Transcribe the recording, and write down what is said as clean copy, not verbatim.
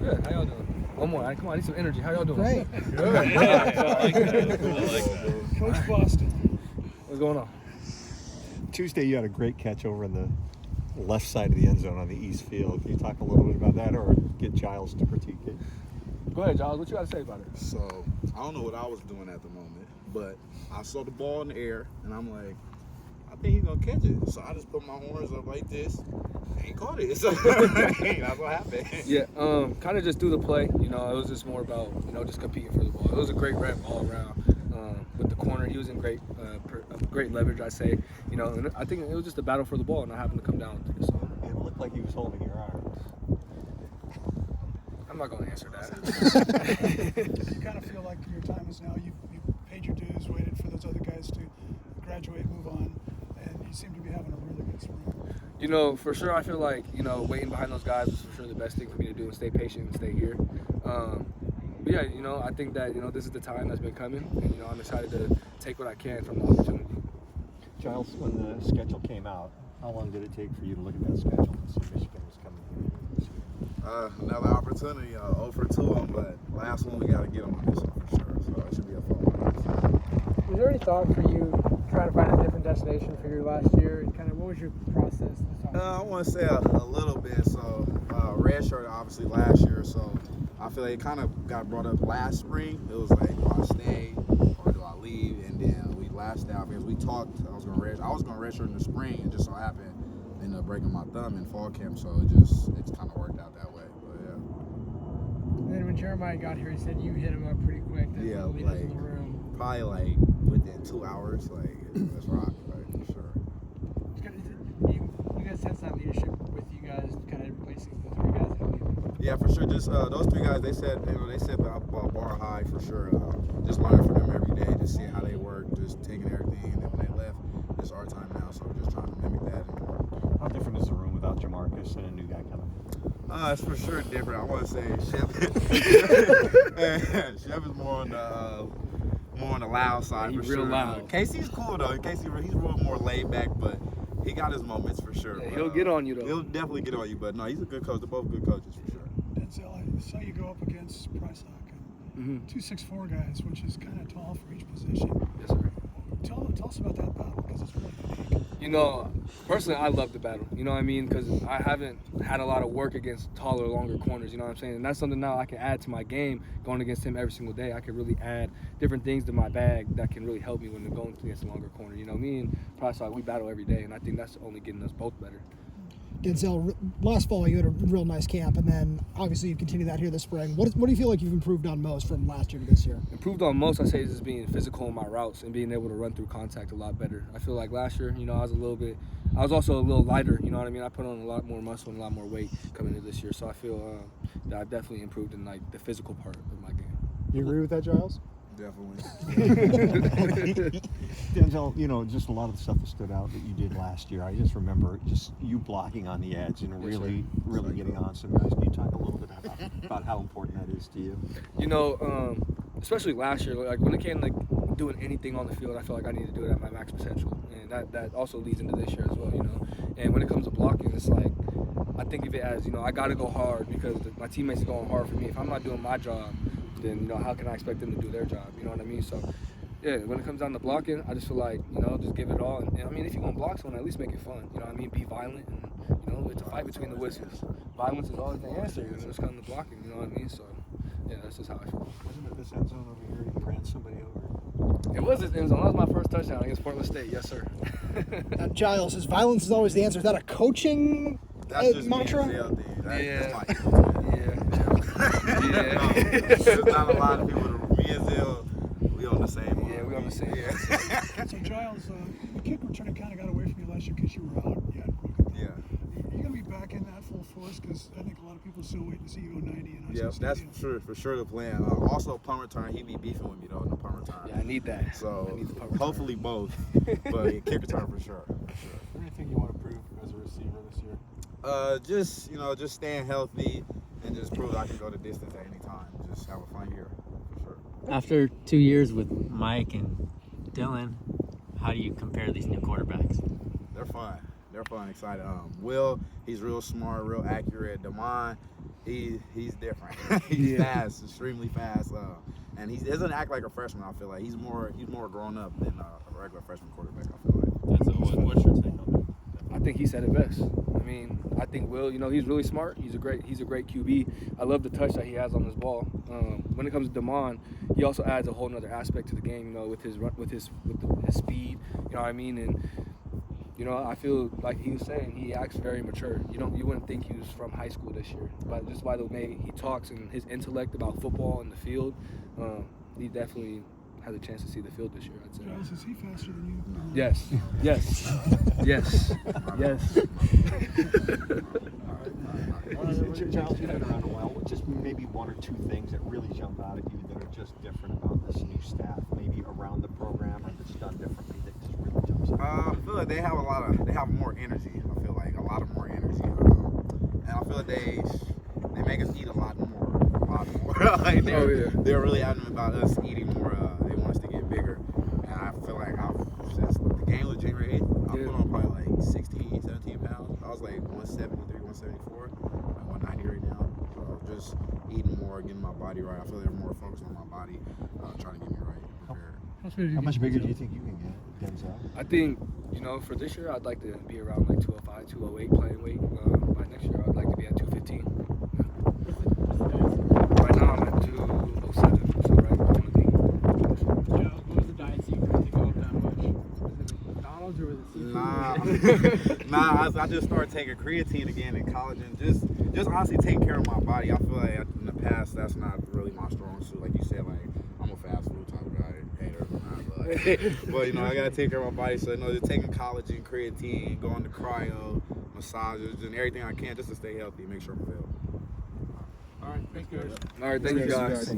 Good. How y'all doing? One more. Come on, I need some energy. How y'all doing? Great. Good. I like that. Coach Boston. What's going on? Tuesday, you had a great catch over in the left side of the end zone on the east field. Can you talk a little bit about that, or get Giles to critique it? Go ahead, Giles. What you got to say about it? So, I don't know what I was doing at the moment, but I saw the ball in the air, and I'm like, I think he's going to catch it. So, I just put my arms up like this, and he caught it. So, that's what happened. Yeah, kind of just do the play. You know, it was just more about, just competing for the ball. It was a great rep all around. With the corner, he was in great leverage, I say. And I think it was just a battle for the ball, and I happened to come down with it. So. It looked like he was holding your arms. I'm not going to answer that. You kind of feel like your time is now. You paid your dues, waited for those other guys to graduate, move on, and you seem to be having a really good spring. For sure, I feel like, waiting behind those guys was for sure the best thing for me to do and stay patient and stay here. But yeah, I think that, this is the time that's been coming, and, I'm excited to take what I can from the opportunity. Giles, when the schedule came out, how long did it take for you to look at that schedule and see Michigan was coming here this year? Another opportunity, 0 for 2 on, but last one we got to get him on this one for sure. So, it should be a fun one. Was there any thought for you trying to find a different destination for your last year? And kind of what was your process? I want to say a little bit. So, redshirt obviously last year. So, I feel like it kind of got brought up last spring. It was like, do I stay or do I leave? And then we lashed out because we talked. I was going to redshirt in the spring, and just so happened I ended up breaking my thumb in fall camp. So it's kind of worked out that way. But yeah. And then when Jeremiah got here, he said you hit him up pretty quick. Yeah, room. Probably like within 2 hours. Like let's rock, like for sure. You guys sense that leadership with you guys, kind of replacing the 3 guys that leave. Yeah, for sure. Just those 3 guys, they set the bar high for sure. Just learning from them every day, just seeing how they work, just taking everything. And then when they left, it's our time now, so we're just trying to mimic that. How different is the room without Jamarcus and a new guy coming? It's for sure different. I want to say Chef. Chef is more on the loud side. He's for real sure. loud. Casey's cool though. Casey, he's real more laid back, but he got his moments for sure. Yeah, he'll get on you though. He'll definitely get on you, but no, he's a good coach. They're both good coaches for sure. Denzel, I saw you go up against Price Hawk and 2 6'4" guys, which is kind of tall for each position. Yes, sir. Tell us about that battle because it's really unique. Personally, I love the battle. You know what I mean? Because I haven't had a lot of work against taller, longer corners. You know what I'm saying? And that's something now I can add to my game going against him every single day. I can really add different things to my bag that can really help me when I'm going against a longer corner. Me and Price, we battle every day, and I think that's only getting us both better. Denzel, last fall you had a real nice camp, and then obviously you continue that here this spring. What do you feel like you've improved on most from last year to this year? Improved on most, I say, is just being physical in my routes and being able to run through contact a lot better. I feel like last year, I was also a little lighter, you know what I mean? I put on a lot more muscle and a lot more weight coming into this year, so I feel that I've definitely improved in the physical part of my game. You agree with that, Giles? Definitely. Denzel, just a lot of the stuff that stood out that you did last year. I just remember just you blocking on the edge and really getting on some guys. Can you talk a little bit about how important that is to you? Especially last year, like when it came to doing anything on the field, I feel like I need to do it at my max potential, and that also leads into this year as well. And when it comes to blocking, it's like I think of it as I got to go hard because my teammates are going hard for me. If I'm not doing my job, then how can I expect them to do their job? You know what I mean? So yeah, when it comes down to blocking, I just feel like just give it all. And if you're gonna block someone, at least make it fun. You know what I mean? Be violent, and it's a fight between the whiskers. Violence is always the answer when it's coming to blocking. You know what I mean? So yeah, that's just how I feel. Wasn't it this end zone over here you ran somebody over? It was this end zone. That was my first touchdown against Portland State. Yes, sir. Giles says violence is always the answer. Is that a coaching mantra? That's my Yeah. There's not a lot of people. Me and Zell, we on the same. Yeah, we on the same. So Giles, the kick return kind of got away from you last year because you were out. You had broken. Yeah. You're gonna be back in that full force because I think a lot of people still waiting to see you go 90. Yeah, that's for sure the plan. Also, punt return, he be beefing with me though in the punt return. Yeah, I need that. So I need the punt return. hopefully both, but kick return for sure. Is there anything you want to prove as a receiver this year? Just staying healthy and just prove I can go the distance at any time. Just have a fun year for sure. After 2 years with Mike and Dylan, how do you compare these new quarterbacks? They're fun, excited. Will, he's real smart, real accurate. Damon, He's different. He's fast, extremely fast, and he doesn't act like a freshman. I feel like he's more grown up than a regular freshman quarterback. I feel like. What's your take on that? I think he said it best. I mean, I think Will, he's really smart. He's a great QB. I love the touch that he has on his ball. When it comes to Damon, he also adds a whole other aspect to the game. With his speed. You know what I mean? And I feel like he was saying he acts very mature. You wouldn't think he was from high school this year, but just by the way he talks and his intellect about football and the field, he definitely has a chance to see the field this year, I'd say. Giles, is he faster than you? Yes. Giles, you've been around a while. Just maybe one or two things that really jump out at you that are just different about this new staff, maybe around the program or that's done differently that just really jumps out. I feel like they have more energy. I feel like a lot of more energy, and I feel like they make us eat a lot more. Like they're really adamant about us eating more. They want us to get bigger, and I feel like since the game was January 8th, I put on probably like 16, 17 pounds. I was like 173, 174, like 190 right now. So just eating more, getting my body right. I feel like they're more focused on my body, trying to get me right, prepared. How much bigger do you think you can get, Denzel? I think, for this year, I'd like to be around like 205, 208 playing weight. By next year, I'd like to be at 215. Right now, I'm at 207, so right where I want to be. What was the diet so you couldn't take off that much? Was it McDonald's or was it seafood? Nah, I just started taking creatine again in college and just honestly taking care of my body. I feel like in the past, that's not really my strong suit. Like you said, like I'm a fast food type of guy. Hater or not, but I gotta take care of my body. So just taking collagen, creatine, going to cryo, massages, and everything I can just to stay healthy, make sure I'm fit. All right, thanks, guys. All right, thank you guys.